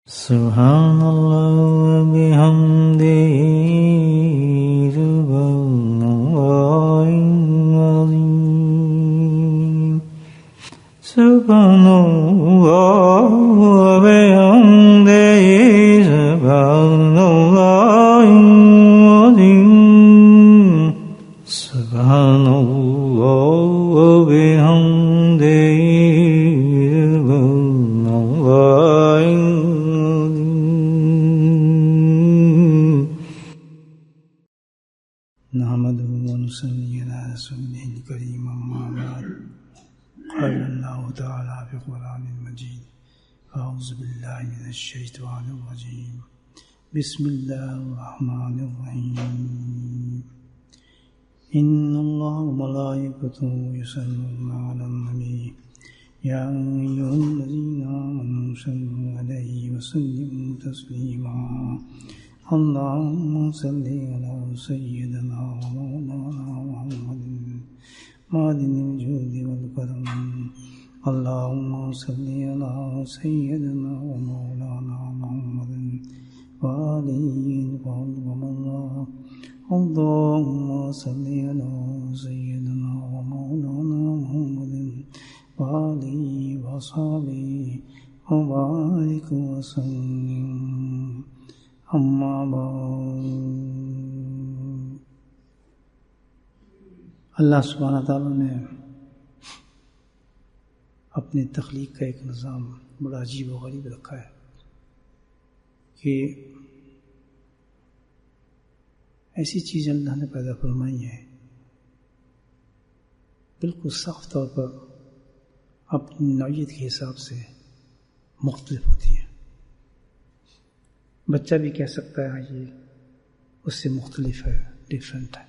سبحان اللہ وبحمدہ سبحان اللہ العظیم سبحان اللہ وبحمدہ سبحان اللہ العظیم سبحان اللہ وبحمدہ ونصلي على رسوله الكريم أما بعد قال الله تعالى في القرآن المجيد أعوذ بالله من الشيطان الرجيم بسم الله الرحمن الرحيم إن الله وملائكته يصلون على النبي يا أيها الذين آمنوا صلوا عليه وسلموا تسليما اللهم صل على سيدنا ومولانا محمد معدن الجود والكرم اللهم صل على سيدنا ومولانا محمد وآله ومن اللهم صل على سيدنا ومولانا محمد وآله وصحبه وبارك وسلم اما بعد۔ اللہ سبحانہ تعالیٰ نے اپنی تخلیق کا ایک نظام بڑا عجیب و غریب رکھا ہے کہ ایسی چیزیں اللہ نے پیدا فرمائی ہیں بالکل صاف طور پر اپنی نوعیت کے حساب سے مختلف ہوتی ہیں۔ بچہ بھی کہہ سکتا ہے یہ اس سے مختلف ہے، ڈیفرنٹ ہے۔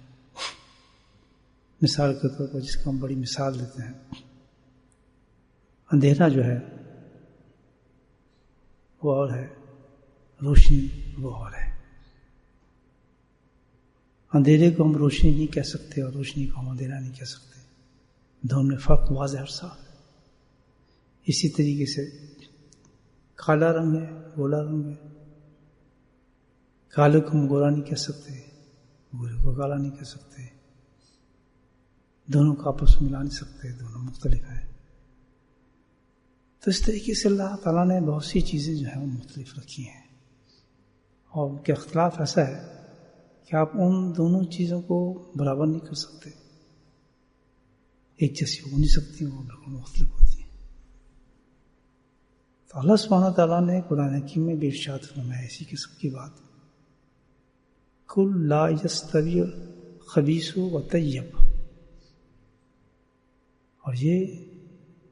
مثال کے طور پر جس کا ہم بڑی مثال دیتے ہیں، اندھیرا جو ہے وہ اور ہے، روشنی وہ اور ہے۔ اندھیرے کو ہم روشنی نہیں کہہ سکتے اور روشنی کو ہم اندھیرا نہیں کہہ سکتے، دونوں میں فرق واضح اور صاف ہے۔ اسی طریقے سے کالا رنگ ہے، گولا رنگ ہے، کالے کو ہم گورا نہیں کہہ سکتے، گورے کو کالا نہیں کہہ سکتے، دونوں کو آپس میں ملا نہیں سکتے، دونوں مختلف ہیں۔ تو اس طریقے سے اللہ تعالیٰ نے بہت سی چیزیں جو ہیں وہ مختلف رکھی ہیں، اور ان کے اختلاف ایسا ہے کہ آپ ان دونوں چیزوں کو برابر نہیں کر سکتے، ایک جیسی ہو نہیں سکتی، وہ بالکل مختلف ہوتی ہیں۔ تو اللہ سبحانہ تعالیٰ نے قرآن حکیم میں بھی ارشاد فرمایا اسی قسم کی بات، کل لا یستوی الخبیث والطیب۔ اور یہ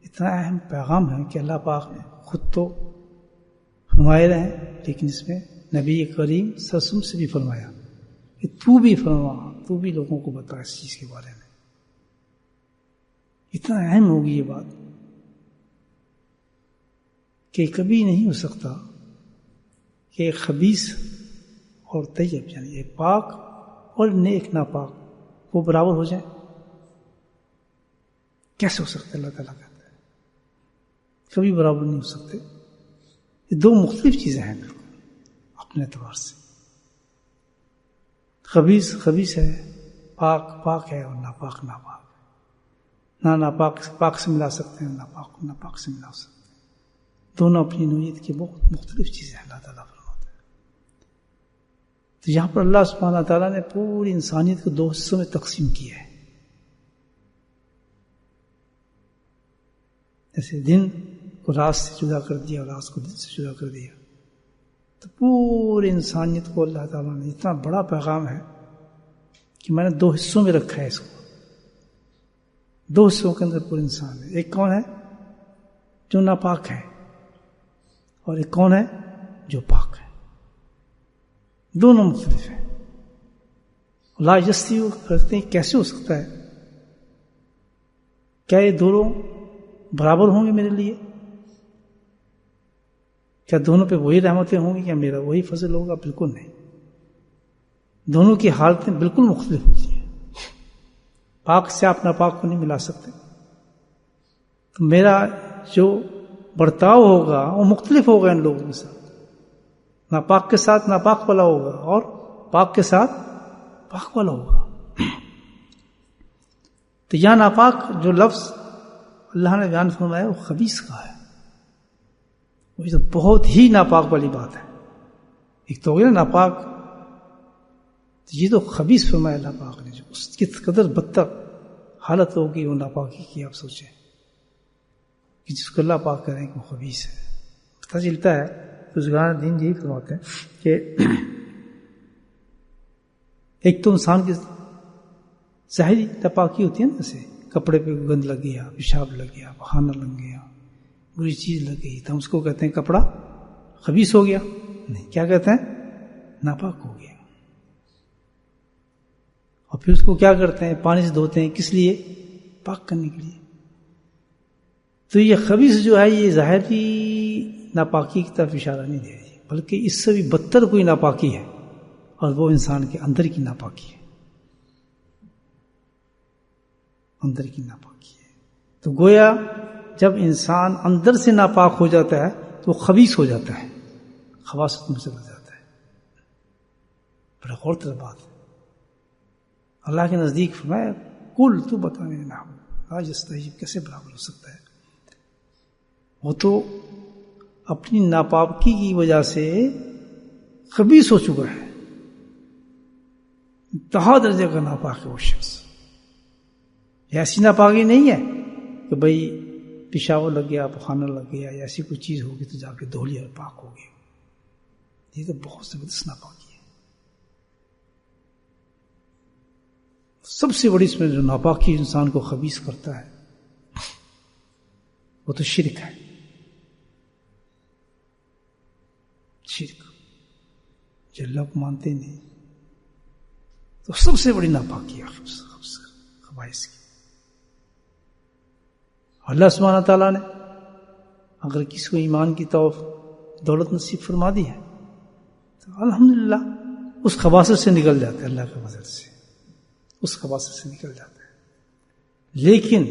اتنا اہم پیغام ہے کہ اللہ پاک خود تو فرمائے رہے ہیں، لیکن اس میں نبی کریم صلی اللہ علیہ وسلم سے بھی فرمایا کہ تو بھی فرما، تو بھی لوگوں کو بتا اس چیز کے بارے میں۔ اتنا اہم ہوگی یہ بات کہ کبھی نہیں ہو سکتا کہ خبیث اور طیب یعنی ایک پاک اور نیک ناپاک وہ برابر ہو جائیں، کیسے ہو سکتا ہے؟ اللہ تعالیٰ کہتا ہے کبھی برابر نہیں ہو سکتے۔ یہ دو مختلف چیزیں ہیں بالکل اپنے اعتبار سے، خبیث خبیث ہے، پاک پاک ہے، اور ناپاک ناپاک ہے۔ نہ ناپاک پاک سے ملا سکتے ہیں، ناپاک ناپاک سے ملا سکتے ہیں، دونوں اپنی نوعیت کی بہت مختلف چیزیں ہیں اللہ تعالیٰ۔ تو یہاں پر اللہ سبحانہ تعالیٰ نے پوری انسانیت کو دو حصوں میں تقسیم کیا ہے۔ جیسے دن کو رات سے جدا کر دیا اور رات کو دن سے جدا کر دیا، تو پوری انسانیت کو اللہ تعالیٰ نے اتنا بڑا پیغام ہے کہ میں نے دو حصوں میں رکھا ہے اس کو۔ دو حصوں کے اندر پورے انسان ہے، ایک کون ہے جو ناپاک ہے، اور ایک کون ہے جو پاک ہے، دونوں مختلف ہیں۔ لا یستی کرتے ہیں کیسے ہو سکتا ہے؟ کیا یہ دونوں برابر ہوں گے میرے لیے؟ کیا دونوں پہ وہی رحمتیں ہوں گی؟ کیا میرا وہی فضل ہوگا؟ بالکل نہیں، دونوں کی حالتیں بالکل مختلف ہوتی ہیں۔ پاک سے آپ ناپاک کو نہیں ملا سکتے، تو میرا جو برتاؤ ہوگا وہ مختلف ہوگا ان لوگوں کے ساتھ، ناپاک کے ساتھ ناپاک والا ہوگا اور پاک کے ساتھ پاک والا ہوگا. تو یہاں ناپاک جو لفظ اللہ نے بیان فرمایا وہ خبیث کا ہے. وہ تو بہت ہی ناپاک والی بات ہے. ایک تو ہو گیا نا ناپاک، تو یہ تو خبیث فرمایا اللہ پاک نے، جو اس کی قدر بدتر حالت ہوگی وہ ناپاکی کی. آپ سوچیں کہ جس کو اللہ پاک کریں کہ وہ خبیث ہے. پتہ چلتا ہے بزرگان دین یہی فرماتے ہیں کہ ایک تو انسان کی ظاہری ناپاکی ہوتی ہے نا، جیسے کپڑے پہ گند لگ گیا، پیشاب لگ گیا، بہانہ لگ گیا، بری چیز لگ گئی، تو ہم اس کو کہتے ہیں کپڑا خبیث ہو گیا. نہیں، کیا کہتے ہیں؟ ناپاک ہو گیا. اور پھر اس کو کیا کرتے ہیں؟ پانی سے دھوتے ہیں. کس لیے؟ پاک کرنے کے لیے. تو یہ خبیث جو ہے یہ ظاہری ناپاکی کی طرف اشارہ نہیں دے رہی، بلکہ اس سے بھی بدتر کوئی ناپاکی ہے، اور وہ انسان کے اندر کی ناپاکی ہے. اندر کی ناپاکی ہے. تو گویا جب انسان اندر سے ناپاک ہو جاتا ہے تو وہ خبیث ہو جاتا ہے، خباثت میں چلا جاتا ہے. بڑا غور طرح بات ہے. اللہ کے نزدیک فرمایا کل تو بتا میرے محبوب آج استحیب کیسے برابر ہو سکتا ہے؟ وہ تو اپنی ناپاکی کی وجہ سے خبیث ہو چکا ہے، انتہا درجے کا ناپاک ہے وہ شخص. ایسی ناپاکی نہیں ہے کہ بھئی پیشاب لگ گیا، پخانہ لگ گیا، یا ایسی کوئی چیز ہوگی تو جا کے دھو لیا اور پاک ہو گیا. یہ تو بہت زبردست ناپاکی ہے. سب سے بڑی اس میں جو ناپاکی انسان کو خبیث کرتا ہے وہ تو شرک ہے. شرک جو اللہ کو مانتے نہیں، تو سب سے بڑی ناپاکی ہے خبائث کی. اللہ سبحانہ تعالیٰ نے اگر کسی کو ایمان کی دولت نصیب فرما دی ہے تو الحمدللہ اس خباثت سے نکل جاتا ہے. اللہ کے فضل سے اس خباثت سے نکل جاتا ہے. لیکن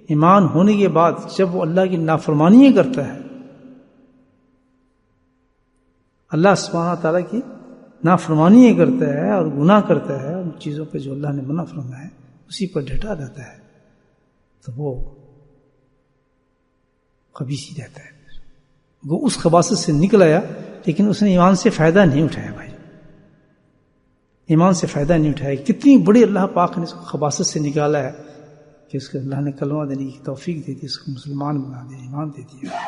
ایمان ہونے کے بعد جب وہ اللہ کی نافرمانی کرتا ہے، اللہ سبحانہ تعالیٰ کی نافرمانی کرتا ہے اور گناہ کرتا ہے، ان چیزوں پہ جو اللہ نے منع فرمایا ہے اسی پر ڈٹا رہتا ہے، تو وہ خبیث ہی رہتا ہے. وہ اس خباثت سے نکل آیا، لیکن اس نے ایمان سے فائدہ نہیں اٹھایا. بھائی ایمان سے فائدہ نہیں اٹھایا. کتنی بڑی اللہ پاک نے اس کو خباثت سے نکالا ہے کہ اس کو اللہ نے کلمہ دینے کی توفیق دے دی، اس کو مسلمان بنا دیا، ایمان دے دیا.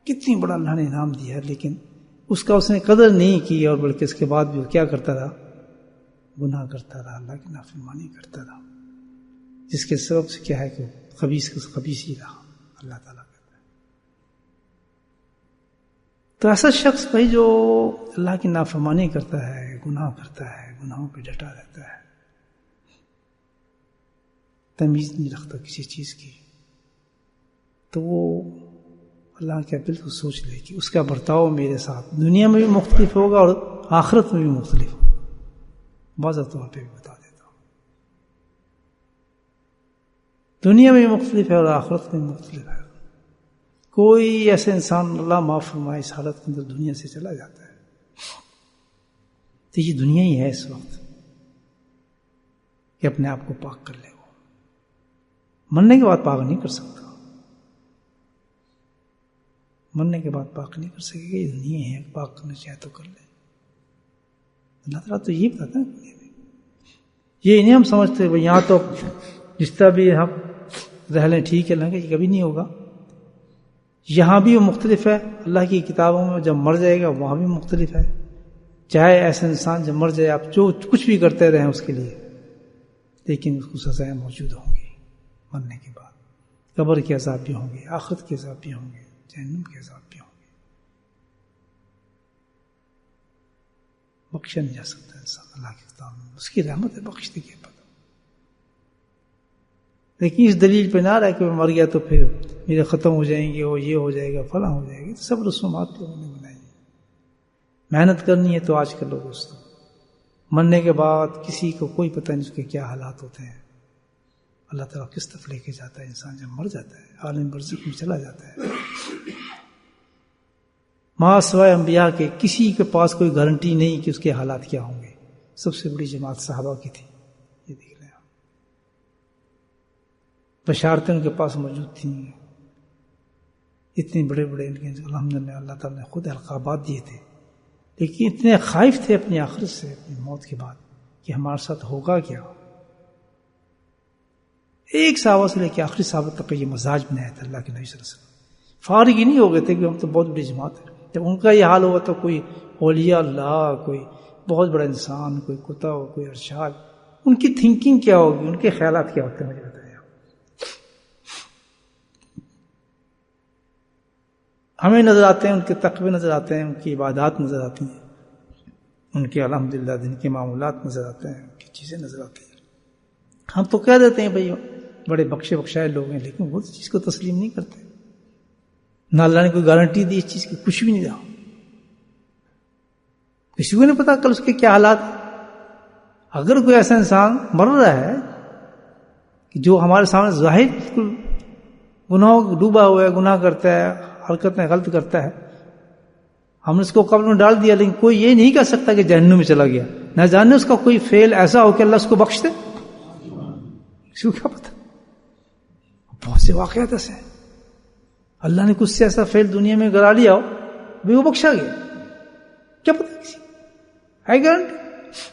کتنی بڑا اللہ نے انعام دیا ہے، لیکن اس کا اس نے قدر نہیں کی، اور بلکہ اس کے بعد بھی وہ کیا کرتا رہا؟ گناہ کرتا رہا، اللہ کی نافرمانی کرتا رہا، جس کے سبب سے کیا ہے کہ خبیث ہی رہا. اللہ تعالیٰ کرتا ہے. تو ایسا شخص بھائی جو اللہ کی نافرمانی کرتا ہے، گناہ کرتا ہے، گناہوں پہ ڈٹا رہتا ہے، تمیز نہیں رکھتا کسی چیز کی، تو وہ اللہ کے دل کو سوچ لے کہ اس کا برتاؤ میرے ساتھ دنیا میں بھی مختلف ہوگا اور آخرت میں بھی مختلف ہوگا. واضح طور پہ بھی بتا دیتا ہوں، دنیا میں بھی مختلف ہے اور آخرت میں بھی مختلف ہے. کوئی ایسے انسان اللہ معاف فرمائے اس حالت کے اندر دنیا سے چلا جاتا ہے، تو یہ دنیا ہی ہے اس وقت کہ اپنے آپ کو پاک کر لے. وہ مرنے کے بعد پاک نہیں کر سکتا، مرنے کے بعد پاک نہیں کر سکے گا. یہ دنیا ہے، پاک کرنا چاہے تو کر لے. اللہ تعالیٰ تو یہ بتاتا ہے دنیا میں. یہ نہیں ہم سمجھتے بھائی یہاں تو جس طرح بھی ہم رہ لیں ٹھیک ہے، یہ کبھی نہیں ہوگا. یہاں بھی وہ مختلف ہے. اللہ کی کتابوں میں جب مر جائے گا وہاں بھی مختلف ہے. چاہے ایسا انسان جب مر جائے آپ جو کچھ بھی کرتے رہیں اس کے لیے، لیکن اس کو سزائیں موجود ہوں گی مرنے کے بعد. قبر کے عذاب بھی ہوں گے، آخرت کے عذاب بھی ہوں گے، جہنم کے عذاب بھی ہوں گے. بخشا نہیں جا سکتا انسان اللہ کے کتاب میں، اس کی رحمت ہے بخشنے کے بعد. لیکن اس دلیل پہ نہ رہے کہ میں مر گیا تو پھر میرے ختم ہو جائیں گے، وہ یہ ہو جائے گا، فلاں ہو جائے گی. تو سب رسومات لوگوں نے بنائی. محنت کرنی ہے تو آج کر لو دوستوں. مرنے کے بعد کسی کو کوئی پتہ نہیں اس کے کیا حالات ہوتے ہیں. اللہ تعالیٰ کس طرف لے کے جاتا ہے انسان جب مر جاتا ہے، عالم برزخ میں چلا جاتا ہے. ماں سوائے انبیاء کے کسی کے پاس کوئی گارنٹی نہیں کہ اس کے حالات کیا ہوں گے. سب سے بڑی جماعت صحابہ کی تھی. یہ دیکھ لیں آپ، بشارتیں ان کے پاس موجود تھیں. اتنے بڑے بڑے ان کے الحمدللہ اللہ تعالیٰ نے خود القابات دیے تھے، لیکن اتنے خائف تھے اپنی آخرت سے، اپنی موت کے بعد، کہ ہمارے ساتھ ہوگا کیا. ایک صحابہ سے لے کے آخری صحابہ تک کا یہ مزاج بنایا تھا اللہ کے نبی صلی اللہ علیہ وسلم. فارغ ہی نہیں ہو گئے تھے کہ ہم تو بہت بڑی جماعت ہے. جب ان کا یہ حال ہوا تو کوئی اولیاء اللہ، کوئی بہت بڑا انسان، کوئی کتب، کوئی ارشاد، ان کی تھنکنگ کیا ہوگی، ان کے خیالات کیا ہوتے ہیں، مجھے بتائیں. ہمیں نظر آتے ہیں، ان کے تقوی نظر آتے ہیں، ان کی عبادات نظر آتی ہیں، ان کے الحمدللہ دن کے معاملات نظر آتے ہیں، ان کی چیزیں نظر آتی ہیں. ہم تو کہہ دیتے ہیں بھائی بڑے بخشے بخشائے لوگ ہیں، لیکن وہ اس چیز کو تسلیم نہیں کرتے. نہ اللہ نے کوئی گارنٹی دی اس چیز کی، کچھ بھی نہیں رہا. کسی کو نہیں پتا کل اس کے کیا حالات ہیں. اگر کوئی ایسا انسان مر رہا ہے کہ جو ہمارے سامنے ظاہر گناہوں ڈوبا ہوا ہے، گناہ کرتا ہے، حرکتیں غلط کرتا ہے، ہم نے اس کو قبر میں ڈال دیا، لیکن کوئی یہ نہیں کہہ سکتا کہ جہنم میں چلا گیا. نہ جانے اس کا کوئی فعل ایسا ہو کہ اللہ اس کو بخش دے. کسی کو کیا پتا. بہت سے واقعات ایسے ہیں، اللہ نے کچھ سے ایسا فعل دنیا میں کرا لیا ہو بھی وہ بخشا گیا. کیا پتا کسی ہے گارنٹی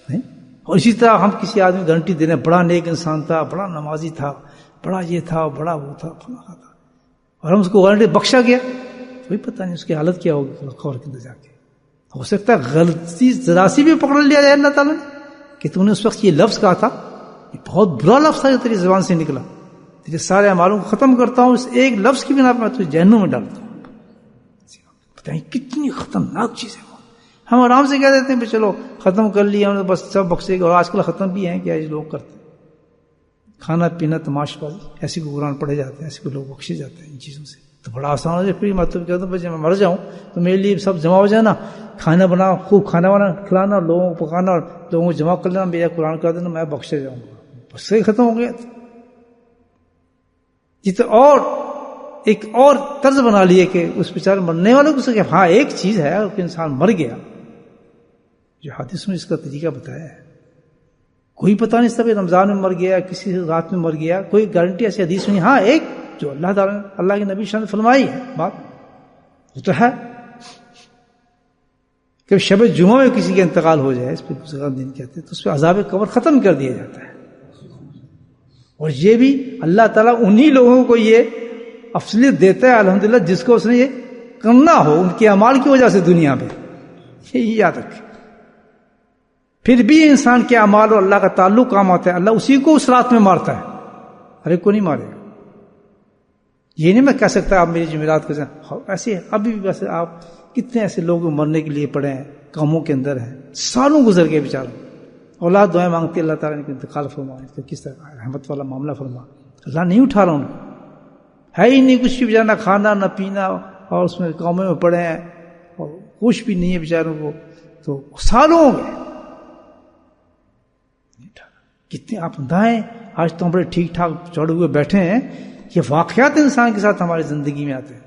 نہیں. اور اسی طرح ہم کسی آدمی گارنٹی دے رہے ہیں بڑا نیک انسان تھا، بڑا نمازی تھا، بڑا یہ تھا، بڑا وہ تھا، فلاں تھا، اور ہم اس کو گارنٹی بخشا گیا. کوئی پتہ نہیں اس کی حالت کیا ہوگی قبر کے اندر جا کے. ہو سکتا ہے غلطی ذرا سی بھی پکڑ لیا جائے اللہ تعالیٰ نے کہ تو نے اس وقت یہ لفظ کہا تھا، یہ بہت برا لفظ تھا جو تیری زبان سے نکلا، تیرے سارے اعمالوں کو ختم کرتا ہوں اس ایک لفظ کی بنا پر میں تجھے جہنم میں ڈالتا ہوں. پتہ نہیں کتنی خطرناک چیز ہے. ہم آرام سے کہہ دیتے ہیں چلو ختم کر لیا ہم نے بس سب بخشے گا. اور آج کل ختم بھی ہیں کیا یہ لوگ کرتے ہیں، کھانا پینا تماش بازی، ایسے کو قرآن پڑھے جاتے ہیں، ایسے کو لوگ بخشے جاتے ہیں ان چیزوں سے. تو بڑا آسان ہو جائے. پھر میں تو کہتا ہوں جب میں مر جاؤں تو میرے لیے سب جمع ہو جانا، کھانا بنا، خوب کھانا بنا کھلانا، لوگوں کو پکانا اور لوگوں کو جمع کر لینا، میرا قرآن کر دینا، میں بخشے جاؤں گا. بس سے ختم ہو گیا. یہ تو اور ایک اور طرز بنا لیے کہ اس بیچارے مرنے والوں کو کہ ہاں ایک چیز ہے کہ انسان مر گیا، جو حدیث میں اس کا طریقہ بتایا ہے. کوئی پتہ نہیں سب رمضان میں مر گیا، کسی رات میں مر گیا، کوئی گارنٹی ایسی حدیث میں نہیں. ہاں ایک جو اللہ تعالیٰ اللہ کے نبی نے فرمائی ہے بات وہ تو ہے کہ شب جمعہ میں کسی کا انتقال ہو جائے، اس پہ دوسرا دن کہتے ہیں، تو اس پہ عذاب قبر ختم کر دیا جاتا ہے. اور یہ بھی اللہ تعالیٰ انہی لوگوں کو یہ افضلیت دیتا ہے الحمدللہ جس کو اس نے یہ کرنا ہو ان کے اعمال کی وجہ سے دنیا میں. یہی یاد رکھیں. پھر بھی انسان کے اعمال اور اللہ کا تعلق کام آتا ہے، اللہ اسی کو اس رات میں مارتا ہے، ہر ایک کو نہیں مارے گا. یہ نہیں میں کہہ سکتا آپ میری جمعرات کو ایسے. ابھی بھی ویسے آپ کتنے ایسے لوگ مرنے کے لیے پڑے ہیں، کاموں کے اندر ہیں، سالوں گزر گئے بیچاروں، اولاد دعائیں مانگتے اللہ تعالیٰ نے انتقال فرما، کس طرح رحمت والا معاملہ فرما. اللہ نہیں اٹھا رہا ان کو، ہے ہی نہیں کچھ بھی بیچارہ، نہ کھانا نہ پینا، اور اس میں کاموں میں پڑے ہیں اور کچھ بھی نہیں ہے بیچاروں کو. تو سالوں ہو گئے. کتنے آپ دائیں آج تو ہم بڑے ٹھیک ٹھاک چڑھے ہوئے بیٹھے ہیں. یہ واقعات انسان کے ساتھ ہماری زندگی میں آتے ہیں.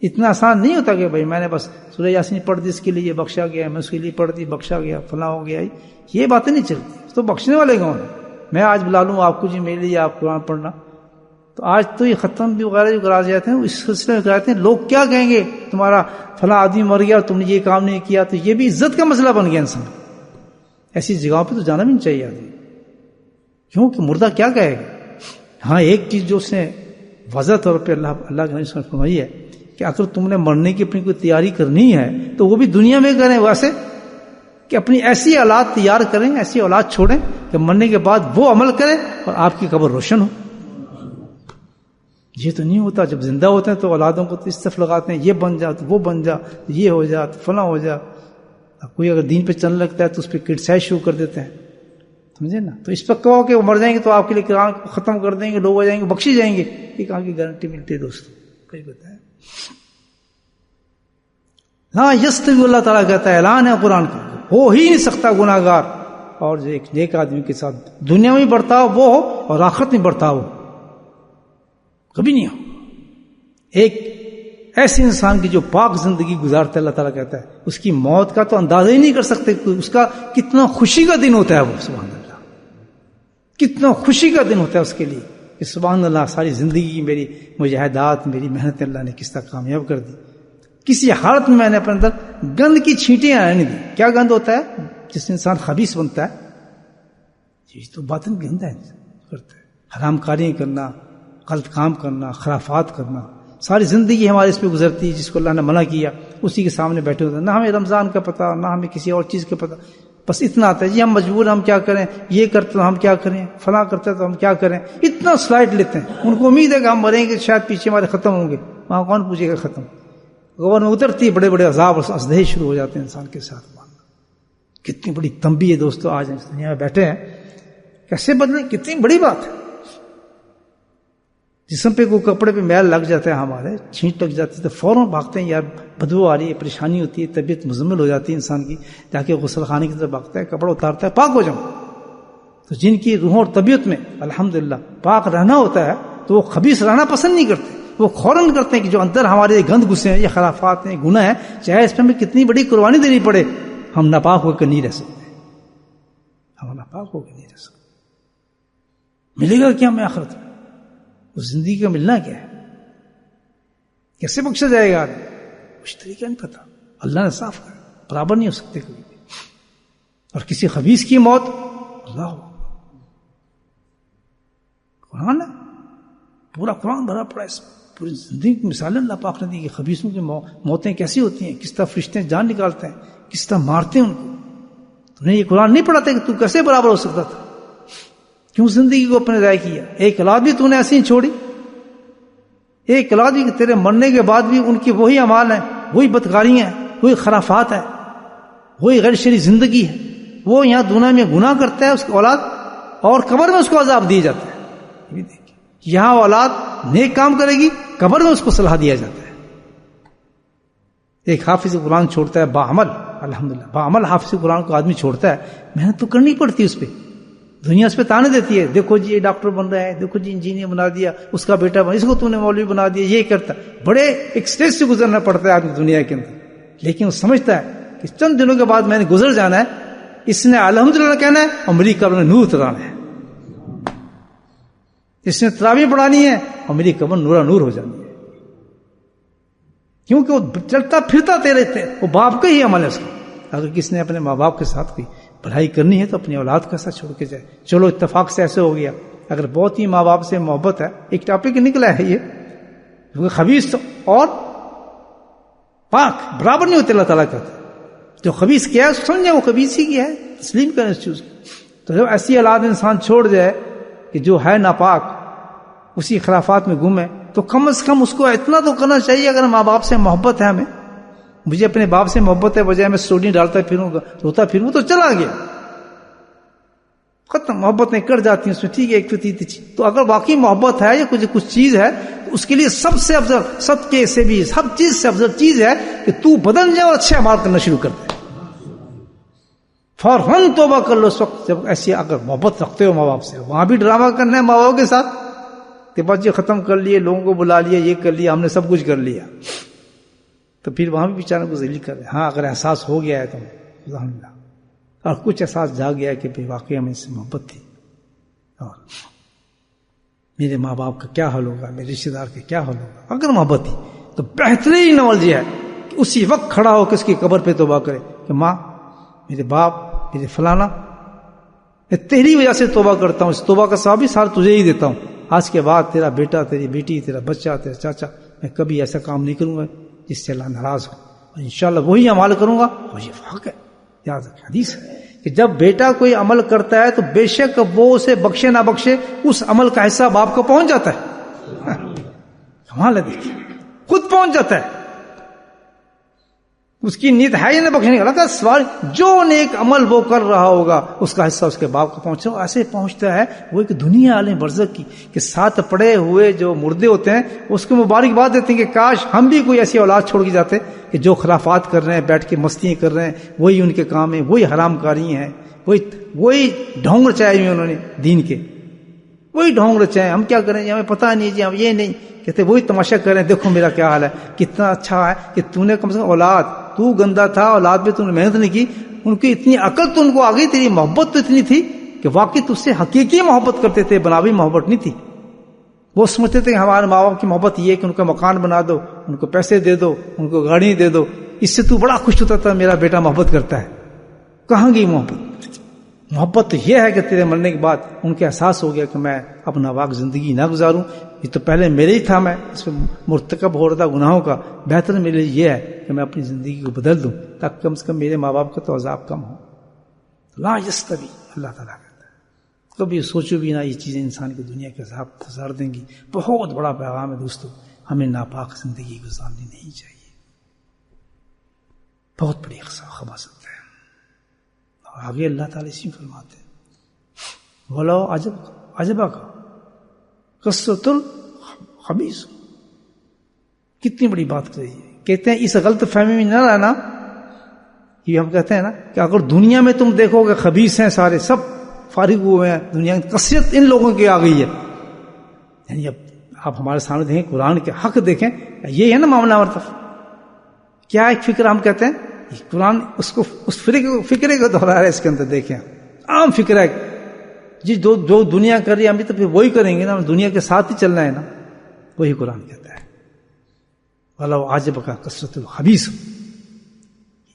اتنا آسان نہیں ہوتا کہ بھائی میں نے بس سورہ یاسین پڑھ دی اس کے لیے یہ بخشا گیا، میں اس کے لیے پڑھ دی بخشا گیا، فلاں ہو گیا. یہ باتیں نہیں چلتی. تو بخشنے والے کون ہیں؟ میں آج بلا لوں آپ کو جی میرے لیے آپ قرآن پڑھنا، تو آج تو یہ ختم بھی وغیرہ جو کرا جاتے ہیں اس سلسلے میں کراتے ہیں. لوگ کیا کہیں گے تمہارا فلاں آدمی مر گیا اور تم نے یہ کام نہیں کیا. تو یہ بھی عزت کا مسئلہ بن گیا. انسان ایسی جگہوں پہ تو جانا بھی نہیں چاہیے آدمی. کیوں کہ مردہ کیا کہے گا. ہاں ایک چیز جو اس نے واضح طور پہ اللہ کے نبی نے فرمائی ہے کہ اگر تم نے مرنے کی اپنی کوئی تیاری کرنی ہے تو وہ بھی دنیا میں کریں، ویسے کہ اپنی ایسی اولاد تیار کریں، ایسی اولاد چھوڑیں کہ مرنے کے بعد وہ عمل کرے اور آپ کی قبر روشن ہو. یہ تو نہیں ہوتا. جب زندہ ہوتے ہیں تو اولادوں کو تو اس طرف لگاتے ہیں یہ بن جا تو وہ بن جا، یہ ہو جا تو فلاں ہو جا. کوئی اگر دین پہ چلنے لگتا ہے تو اس پہ کرٹیسائز شروع کر دیتے ہیں، سمجھے نا. تو اس پہ کہو کہ وہ مر جائیں گے تو آپ کے لیے قرآن کو ختم کر دیں گے، لوگ ہو جائیں گے، بخشی جائیں گے. یہ کہاں کی گارنٹی ملتی ہے دوستوں؟ کئی بتائیں. ہاں یستوی اللہ تعالیٰ کہتا ہے، اعلان ہے قرآن کا، ہو ہی نہیں سکتا گناہ گار اور ایک نیک آدمی کے ساتھ دنیا میں برتاؤ وہ ہو اور آخرت میں برتاؤ کبھی نہیں ہو. ایک ایسے انسان کی جو پاک زندگی گزارتا ہے، اللہ تعالیٰ کہتا ہے اس کی موت کا تو اندازہ ہی نہیں کر سکتے، اس کا کتنا خوشی کا دن ہوتا ہے وہ، سبحان اللہ، کتنا خوشی کا دن ہوتا ہے اس کے لیے کہ سبحان اللہ ساری زندگی کی میری مجاہدات، میری محنت اللہ نے کس طرح کامیاب کر دی، کسی حالت میں نے اپنے اندر گند کی چھینٹیں آنے نہیں دی۔ کیا گند ہوتا ہے؟ جس انسان خبیث بنتا ہے، یہ تو باطن گند ہے، کرتا ہے حرام کاریاں کرنا، غلط کام کرنا، خرافات کرنا، ساری زندگی ہمارے اس پہ گزرتی ہے، جس کو اللہ نے منع کیا اسی کے سامنے بیٹھے ہوتے ہیں، نہ ہمیں رمضان کا پتہ، نہ ہمیں کسی اور چیز کا پتہ، بس اتنا آتا ہے جی ہم مجبور ہیں، ہم کیا کریں، یہ کرتے تو ہم کیا کریں، فلاں کرتے تو ہم کیا کریں، اتنا سلائڈ لیتے ہیں۔ ان کو امید ہے کہ ہم مریں گے شاید پیچھے ہمارے ختم ہوں گے، وہاں کون پوچھے گا ختم، غور میں اترتی بڑے بڑے عذاب اور ازدہے شروع ہو جاتے ہیں انسان کے ساتھ۔ کتنی بڑی تنبیہ ہے دوستو، آج اس دنیا میں بیٹھے ہیں کیسے بدلیں، کتنی بڑی بات ہے۔ جسم پہ کوئی کپڑے پہ میل لگ جاتا ہے، ہمارے چھینٹ لگ جاتی ہے تو فوراً بھاگتے ہیں، یار بدبو آ رہی ہے، پریشانی ہوتی ہے، طبیعت مزمل ہو جاتی ہے انسان کی، جا کے غسل خانے کی طرف بھاگتا ہے، کپڑا اتارتا ہے، پاک ہو جاؤں۔ تو جن کی روح اور طبیعت میں الحمدللہ پاک رہنا ہوتا ہے تو وہ خبیث رہنا پسند نہیں کرتے، وہ فوراً کرتے ہیں کہ جو اندر ہمارے گند گھسے ہیں، یہ خرافات ہیں، گناہ ہیں، چاہے اس پہ ہمیں کتنی بڑی قربانی دینی پڑے، ہم ناپاک ہو کے نہیں رہ سکتے، ہم ناپاک ہو کے نہیں رہ سکتے۔ ملے گا کیا ہمیں آخرت میں؟ اس زندگی کا ملنا کیا ہے؟ کیسے بخشا جائے گا؟ کچھ طریقہ نہیں پتا، اللہ نے صاف کہا، برابر نہیں ہو سکتے کبھی بھی۔ اور کسی خبیث کی موت، اللہ قرآن ہے، پورا قرآن بھرا پڑا اس میں، پوری زندگی کی مثالیں اللہ پاک نے دی کہ خبیثوں کی موتیں کیسی ہوتی ہیں، کس طرح فرشتے جان نکالتے ہیں، کس طرح مارتے ہیں ان کو۔ تو نے یہ قرآن نہیں پڑھاتے کہ تو کیسے برابر ہو سکتا تھا؟ کیوں زندگی کو اپنے ضائع کیا؟ ایک اولاد بھی تو نے ایسی ہی چھوڑی، ایک اولاد بھی کہ تیرے مرنے کے بعد بھی ان کی وہی اعمال ہیں، وہی بدکاریاں ہیں، وہی خرافات ہیں، وہی غیر شرعی زندگی ہے۔ وہ یہاں دنیا میں گناہ کرتا ہے اس کی اولاد، اور قبر میں اس کو عذاب دیا جاتا ہے۔ یہ بھی دیکھیے، یہاں اولاد نیک کام کرے گی، قبر میں اس کو صلاح دیا جاتا ہے۔ ایک حافظ قرآن چھوڑتا ہے باعمل، الحمدللہ باعمل حافظ قرآن کو آدمی چھوڑتا ہے، محنت تو کرنی پڑتی ہے اس پہ، دنیا اس پہ تانے دیتی ہے، دیکھو جی یہ ڈاکٹر بن رہا ہے، دیکھو جی انجینئر بنا دیا، اس کا بیٹا بنا، اس کو تو نے مولوی بنا دیا، یہ کرتا، بڑے ایک سٹیج سے گزرنا پڑتا ہے آدمی دنیا کے اندر، لیکن وہ سمجھتا ہے کہ چند دنوں کے بعد میں نے گزر جانا ہے، اس نے الحمدللہ کہنا ہے اور میری قبر میں نور اترانا ہے، اس نے تراویح پڑھانی ہے اور میری قبر نورا نور ہو جانی ہے، کیونکہ وہ چلتا پھرتا تیرے تھے، وہ باپ کا ہی عمل ہے اس کا۔ اگر کس نے اپنے ماں باپ کے ساتھ کوئی بھلائی کرنی ہے تو اپنی اولاد کا ساتھ چھوڑ کے جائے۔ چلو اتفاق سے ایسے ہو گیا، اگر بہت ہی ماں باپ سے محبت ہے، ایک ٹاپک نکلا ہے یہ، کیونکہ خبیث اور پاک برابر نہیں ہوتے، اللہ تعالیٰ کہتا ہے جو خبیث کیا ہے اس کو سمجھیں وہ خبیث ہی کیا ہے، تسلیم کریں اس چیز کو۔ تو جب ایسی اولاد انسان چھوڑ جائے کہ جو ہے ناپاک، اسی خرافات میں گم ہے، تو کم از کم اس کو اتنا تو کرنا چاہیے، اگر ماں باپ سے محبت ہے، ہمیں مجھے اپنے باپ سے محبت ہے، بجائے میں سٹوڈی ڈالتا پھروں گا، روتا پھروں، تو چلا گیا، ختم، محبتیں کٹ جاتی ہیں اس میں، ٹھیک ہے ایک تو اگر واقعی محبت ہے یا کچھ چیز ہے تو اس کے لیے سب سے افضل، سب کے سے بھی سب چیز سے افضل چیز ہے کہ تو بدل جائے اور اچھے اعمال کرنا شروع کر دے، فوراً توبہ کر لو اس وقت جب ایسی اگر محبت رکھتے ہو ماں باپ سے۔ وہاں بھی ڈرامہ کرنا ہے ماں باپ کے ساتھ کہ بچے ختم کر لیے، لوگوں کو بلا لیا، یہ کر لیا، ہم نے سب کچھ کر لیا، تو پھر وہاں بھی بیچاروں کو ذلیل کر رہے ہیں۔ ہاں اگر احساس ہو گیا ہے تو الحمدللہ، اور کچھ احساس جا گیا ہے کہ واقعی ہمیں اس سے محبت تھی، اور میرے ماں باپ کا کیا حال ہوگا، میرے رشتے دار کا کیا حال ہوگا، اگر محبت تھی تو بہترین عمل یہ ہے کہ اسی وقت کھڑا ہو کے اس کی قبر پہ توبہ کرے کہ ماں، میرے باپ، میرے فلانا، میں تیری وجہ سے توبہ کرتا ہوں، اس توبہ کا ثواب بھی سارا تجھے ہی دیتا ہوں، آج کے بعد تیرا بیٹا، تیری بیٹی، تیرا بچہ، تیرا چاچا، میں کبھی ایسا کام نہیں کروں گا جس سے اللہ ناراض ہو، اور انشاءاللہ وہی عمل کروں گا، اور یہ حق ہے۔ یاد رکھ، حدیث ہے کہ جب بیٹا کوئی عمل کرتا ہے تو بے شک وہ اسے بخشے نہ بخشے، اس عمل کا حصہ باپ کو پہنچ جاتا ہے۔ کمال ہے، دیکھیے خود پہنچ جاتا ہے، اس کی نیت ہے یا نہ بخشنے کا، لگا سوال جو نیک عمل وہ کر رہا ہوگا اس کا حصہ اس کے باپ کو پہنچے، ایسے پہنچتا ہے وہ ایک دنیا عالم برزخ کی کہ ساتھ پڑے ہوئے جو مردے ہوتے ہیں اس کو مبارکباد دیتے ہیں کہ کاش ہم بھی کوئی ایسی اولاد چھوڑ کے جاتے کہ جو خرافات کر رہے ہیں، بیٹھ کے مستیاں کر رہے ہیں، وہی ان کے کام ہیں، وہی حرام کاری ہیں، وہی ڈھونگ چائے ہوئے انہوں نے دین کے، وہی ڈھونگ رچائیں, ہم کیا کریں جی, ہمیں پتہ نہیں جی, ہم یہ نہیں کہتے, وہی تماشا کریں, دیکھو میرا کیا حال ہے, کتنا اچھا ہے کہ تو نے کم سے کم اولاد, تو گندا تھا, اولاد میں تو نے محنت نہیں کی, ان کی اتنی عقل تو ان کو آ گئی, تیری محبت تو اتنی تھی کہ واقعی تجھ سے حقیقی محبت کرتے تھے, بناوی محبت نہیں تھی. وہ سمجھتے تھے کہ ہمارے ماں باپ کی محبت یہ ہے کہ ان کا مکان بنا دو, ان کو پیسے دے دو, ان کو گاڑی دے دو, اس سے تو بڑا خوش ہوتا تھا میرا بیٹا محبت کرتا ہے. کہاں گئی محبت؟ محبت تو یہ ہے کہ تیرے مرنے کے بعد ان کے احساس ہو گیا کہ میں اب ناواق زندگی نہ گزاروں, یہ تو پہلے میرے ہی تھا, میں اس میں مرتکب ہو رہا تھا گناہوں کا, بہتر میرے لیے یہ ہے کہ میں اپنی زندگی کو بدل دوں تاکہ کم سے کم میرے ماں باپ کا تو عذاب کم ہو. لا یستوی, اللہ تعالیٰ کہتا ہے, کبھی سوچو بھی نہ یہ چیزیں انسان کی دنیا کے عذاب گزار دیں گی. بہت بڑا پیغام ہے دوستو, ہمیں ناپاک زندگی گزارنی نہیں چاہیے, بہت بڑی خباثت ہے. اور آگے اللہ تعالیٰ اسی فرماتے ہیں, بولو عجبہ کا قصۃ الخبیث, کتنی بڑی بات کہی ہے. کہتے ہیں اس غلط فہمی میں نہ رہنا, یہ ہم کہتے ہیں نا کہ اگر دنیا میں تم دیکھو کہ خبیث ہیں سارے, سب فارغ ہوئے ہیں, دنیا کی کثرت ان لوگوں کی آ گئی ہے. یعنی اب آپ ہمارے سامنے دیکھیں, قرآن کے حق دیکھیں, یہ ہے نا معاملہ مرتف. کیا ایک فکر ہم کہتے ہیں, قرآن اس کو اس فکرے کو دہرا رہا ہے. اس کے اندر دیکھیں, عام فکر ہے جی, جو دنیا کر رہی ہے ہم بھی تو پھر وہی کریں گے نا, دنیا کے ساتھ ہی چلنا ہے نا, وہی قرآن کہتا ہے. وَلَوْ عَجَبَكَ کثرۃ الخبیث,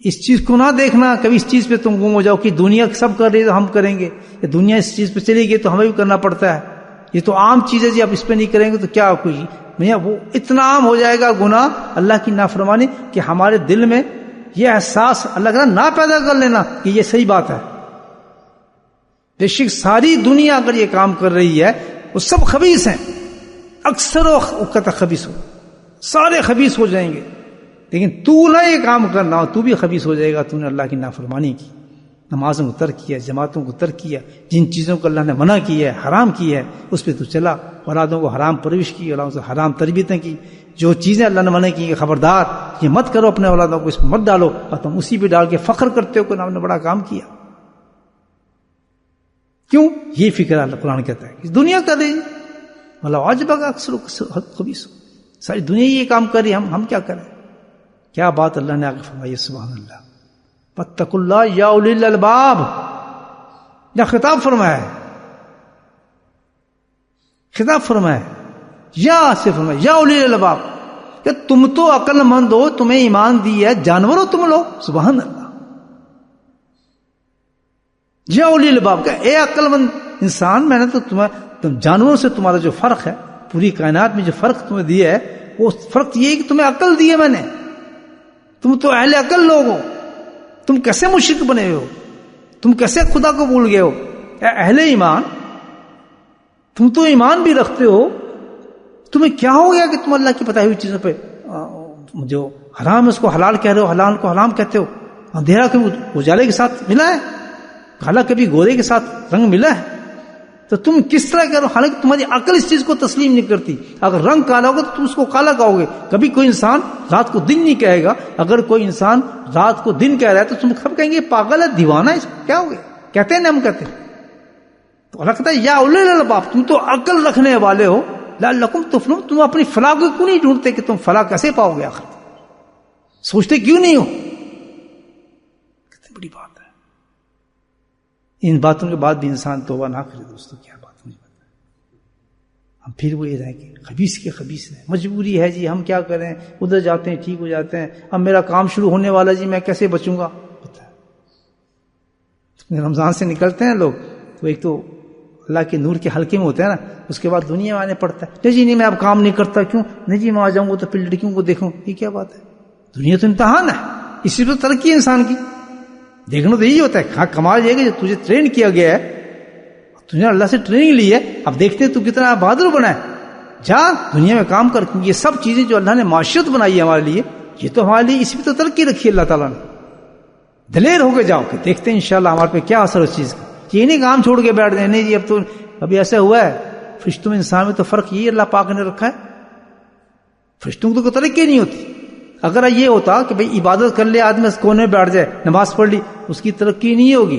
اس چیز کو نہ دیکھنا کبھی اس چیز پہ تم گم ہو جاؤ کہ دنیا سب کر رہی ہے تو ہم کریں گے, یا دنیا اس چیز پہ چلے گی تو ہمیں بھی کرنا پڑتا ہے, یہ تو عام چیز ہے جی, اب اس پہ نہیں کریں گے تو کیا کوئی نہیں, وہ اتنا عام ہو جائے گا گناہ, اللہ کی نافرمانی, کہ ہمارے دل میں یہ احساس اللہ کا نہ پیدا کر لینا کہ یہ صحیح بات ہے. بے شک ساری دنیا اگر یہ کام کر رہی ہے وہ سب خبیث ہیں, اکثر اوقات خبیث ہو, سارے خبیث ہو جائیں گے, لیکن تو نہ یہ کام کرنا ہو, تو بھی خبیث ہو جائے گا. تو نے اللہ کی نافرمانی کی, نمازوں کو ترک کیا, جماعتوں کو ترک کیا, جن چیزوں کو اللہ نے منع کیا ہے, حرام کی ہے, اس پہ تو چلا, اولادوں کو حرام پرورش کی, اولادوں سے حرام تربیتیں کی, جو چیزیں اللہ نے منع کی کہ خبردار یہ مت کرو, اپنے اولادوں کو اس میں مت ڈالو, اور تم اسی پہ ڈال کے فخر کرتے ہو کہ ہم نے بڑا کام کیا. کیوں؟ یہ فکر اللہ قرآن کہتا ہے کہ دنیا کر رہی, مطلب عجبہ کا اکثر خبیث, ساری دنیا یہ کام کر رہی ہے, ہم کیا کریں. کیا بات اللہ نے آگے فرمائی, سبحان اللہ. فاتقوا اللہ یا اولی الالباب, یا خطاب فرمایا ہے, خطاب فرمایا ہے, یا سے فرمایا یا اولی الالباب, کہ تم تو عقل مند ہو, تمہیں ایمان دی ہے, جانور ہو تم لوگ, سبحان اللہ. یا اولی الالباب, کہ اے عقل مند انسان, میں نے تو تم جانوروں سے تمہارا جو فرق ہے, پوری کائنات میں جو فرق تمہیں دیا ہے, وہ فرق یہ ہے کہ تمہیں عقل دی ہے میں نے, تم تو اہل عقل لوگ ہو, تم کیسے مشرک بنے ہو, تم کیسے خدا کو بھول گئے ہو. اے اہل ایمان, تم تو ایمان بھی رکھتے ہو, تمہیں کیا ہو گیا کہ تم اللہ کی بتائی ہوئی چیزوں پہ جو حرام ہے اس کو حلال کہہ رہے ہو, حلال کو حرام کہتے ہو. اندھیرا کبھی اجالے کے ساتھ ملا ہے, کالا کبھی گورے کے ساتھ رنگ ملا ہے, تو تم کس طرح کہہ رہے ہو, حالانکہ تمہاری عقل اس چیز کو تسلیم نہیں کرتی. اگر رنگ کالا ہوگا تو تم اس کو کالا کہو گے. کبھی کوئی انسان رات کو دن نہیں کہے گا, اگر کوئی انسان رات کو دن کہہ رہا ہے تو تم کب کہیں گے پاگل ہے, دیوانہ ہے, کیا ہو گیا, کہتے ہیں نا, ہم کہتے ہیں. تو رکھتا ہے یا اولی الالباب, تم تو عقل رکھنے والے ہو, لعلکم تفلحون, تم اپنی فلاح کو کیوں نہیں ڈھونڈتے کہ تم فلاح کیسے پاؤ گے, آخر سوچتے کیوں نہیں ہو. کتنی بڑی بات ہے. ان باتوں کے بعد بھی انسان توبہ نہ کرے دوستوں, کیا بات نہیں بتا. ہم پھر وہ یہ رہیں گے خبیث کے خبیث ہیں, مجبوری ہے جی, ہم کیا کریں, ادھر جاتے ہیں ٹھیک ہو جاتے ہیں, اب میرا کام شروع ہونے والا جی, میں کیسے بچوں گا. رمضان سے نکلتے ہیں لوگ تو ایک تو اللہ کے نور کے حلقے میں ہوتے ہیں نا, اس کے بعد دنیا میں آنے پڑتا ہے, نہیں جی نہیں میں اب کام نہیں کرتا, کیوں نہیں جی, میں آ جاؤں گا تو پھر لڑکیوں کو دیکھوں, یہ کیا بات ہے. دنیا تو امتحان ہے, اسی تو ترقی ہے انسان کی. دیکھنا تو یہی ہوتا ہے, ہاں کمال یہ کہ تجھے ٹرین کیا گیا ہے, تجھے اللہ سے ٹریننگ لی ہے, اب دیکھتے ہیں تو کتنا بہادر بنا ہے, جا دنیا میں کام کر. یہ سب چیزیں جو اللہ نے معاشرت بنائی ہے ہمارے لیے, یہ تو ہمارے لیے اسی پہ تو ترقی رکھی ہے اللہ تعالیٰ نے. دلیر ہو کے جاؤ کہ دیکھتے ہیں انشاءاللہ ہمارے پہ کیا اثر اس چیز کا. یہ نہیں کام چھوڑ کے بیٹھ دیں, نہیں جی اب تو ابھی ایسا ہوا ہے. فرشتوں میں انسان میں تو فرق یہ اللہ پاک نے رکھا ہے, فرشتوں کو تو ترقی نہیں ہوتی. اگر یہ ہوتا کہ بھئی عبادت کر لے آدمی, کونے میں بیٹھ جائے, نماز پڑھ لی, اس کی ترقی نہیں ہوگی,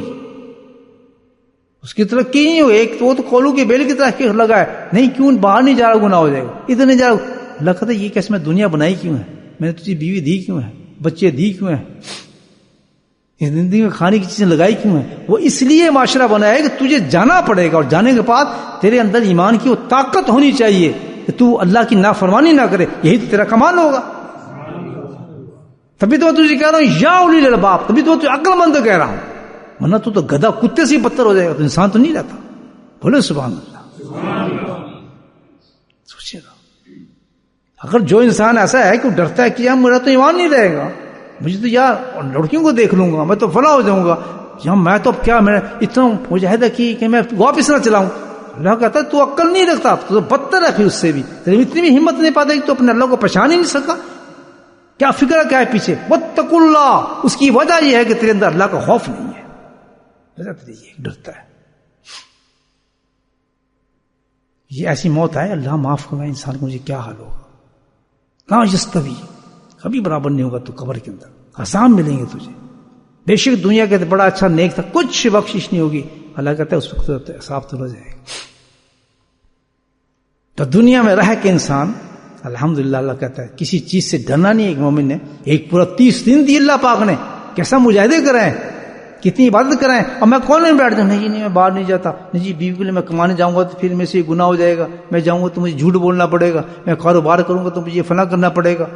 اس کی طرح کی نہیں ہو. ایک تو وہ تو کولو کی بیل کی طرح لگا ہے, نہیں کیوں باہر نہیں جا رہا, گناہ ہو جائے گا, ادھر نہیں جا رہا. اللہ کہتا ہے یہ کیسے میں دنیا بنائی کیوں ہے, میں نے تجھے بیوی دی کیوں ہے, بچے دی کیوں ہیں, اس زندگی میں کھانے کی چیزیں لگائی کیوں ہیں. وہ اس لیے معاشرہ بنا ہے کہ تجھے جانا پڑے گا, اور جانے کے بعد تیرے اندر ایمان کی وہ طاقت ہونی چاہیے کہ تو اللہ کی نافرمانی نہ کرے. یہی تو تیرا کمال ہوگا. تبھی تو میں تجھے کہہ رہا ہوں یا اولی الالباب, تبھی تو میں تجھے عقل مند کہہ رہا ہوں, ورنہ تو گدھا کتے سے بدتر ہو جائے گا, تو انسان تو نہیں رہتا. بولے سبحان اللہ. سوچیے گا اگر جو انسان ایسا ہے کہ ڈرتا ہے کہ یار میرا تو ایمان نہیں رہے گا, مجھے تو یار لڑکیوں کو دیکھ لوں گا, میں تو فلاں ہو جاؤں گا, یا میں تو کیا میں اتنا مجاہدہ کی کہ میں واپس نہ چلاؤں. اللہ کہتا ہے تو عقل نہیں رکھتا, تو بدتر ہے پھر اس سے بھی. تیری اتنی بھی ہمت نہیں پاتا کہ تو اپنے اللہ کو پہچان ہی نہیں سکا. کیا فکر کیا ہے پیچھے؟ واتقوا اللہ. اس کی وجہ یہ ہے کہ تیرے اندر اللہ کا خوف نہیں ہے, وجہ تیری یہ ڈرتا ہے. یہ ایسی موت ہے, اللہ معاف کرنا انسان کو, مجھے کیا حال ہوگا. کہاں یستوی, کبھی برابر نہیں ہوگا تو قبر کے اندر. آسان ملیں گے تجھے, بے شک دنیا کے بڑا اچھا نیک تھا, کچھ بخشش نہیں ہوگی. اللہ کہتا ہے اس وقت حساب تو ہو جائے گا. تو دنیا میں رہ کے انسان الحمدللہ, اللہ کہتا ہے کسی چیز سے ڈرنا نہیں. ایک مومن نے ایک پورا 30 دن دی اللہ پاک نے, کیسا مجاہدے کریں, کتنی عبادت کریں, اور میں کون میں بیٹھ جاؤں, نہیں میں باہر نہیں جاتا, نہیں جی بیوی کے لیے میں کمانے جاؤں گا تو پھر میں سے یہ گناہ ہو جائے گا, میں جاؤں گا تو مجھے جھوٹ بولنا پڑے گا, میں کاروبار کروں گا تو مجھے یہ فلاں کرنا پڑے گا.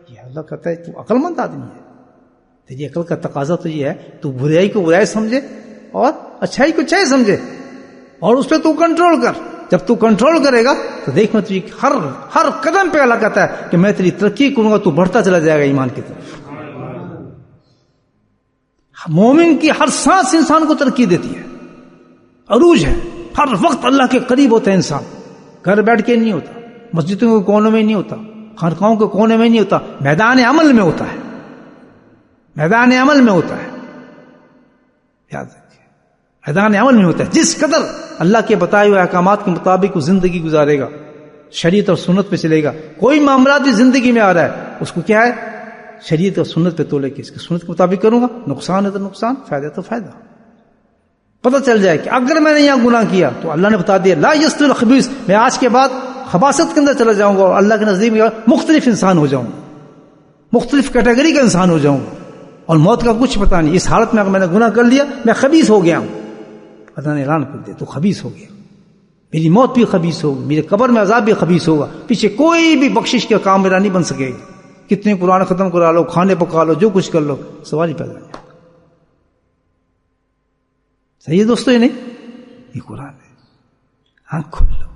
یہ اللہ کہتا ہے تو عقل مند آدمی ہے. تیری عقل کا تقاضا تو یہ ہے تو برائی کو برائی سمجھے اور اچھائی کو اچھائی سمجھے, اور اس پہ تو کنٹرول کر. جب تو کنٹرول کرے گا تو دیکھ میں تجھے ہر قدم پہ اللہ کہتا ہے کہ میں تیری ترقی کروں گا, تو بڑھتا چلا جائے گا ایمان کی طرف. مومن کی ہر سانس انسان کو ترقی دیتی ہے, عروج ہے. ہر وقت اللہ کے قریب ہوتا ہے انسان, گھر بیٹھ کے نہیں ہوتا, مسجدوں کے کونے میں نہیں ہوتا, خانقاہوں کے کونے میں نہیں ہوتا, میدان عمل میں ہوتا ہے. میدان عمل میں ہوتا ہے, یاد رکھیے, میدان عمل میں ہوتا ہے. جس قدر اللہ کے بتائے ہوئے احکامات کے مطابق وہ زندگی گزارے گا, شریعت اور سنت پہ چلے گا. کوئی معاملات بھی زندگی میں آ رہا ہے, اس کو کیا ہے, شریعت اور سنت پہ تولے کے, اس کے سنت کے مطابق کروں گا, نقصان ہے تو نقصان, فائدہ تو فائدہ. پتہ چل جائے کہ اگر میں نے یہاں گناہ کیا تو اللہ نے بتا دیا لا یستوی الخبیث, میں آج کے بعد خباثت کے اندر چلا جاؤں گا, اور اللہ کے نزدیک میں مختلف انسان ہو جاؤں گا, مختلف کیٹیگری کا انسان ہو جاؤں گا, اور موت کا کچھ پتہ نہیں. اس حالت میں اگر میں نے گناہ کر لیا, میں خبیث ہو گیا ہوں. اللہ نے اعلان کر دیا تو خبیث ہو گیا, میری موت بھی خبیث ہوگی, میرے قبر میں عذاب بھی خبیث ہوگا, پیچھے کوئی بھی بخشش کا کام میرا نہیں بن سکے گا. کتنے قرآن ختم کرا لو, کھانے پکا لو, جو کچھ کر لو, سوال ہی پیدا نہیں. صحیح ہے دوستو, یہ نہیں, یہ قرآن ہے. آنکھ کھول لو.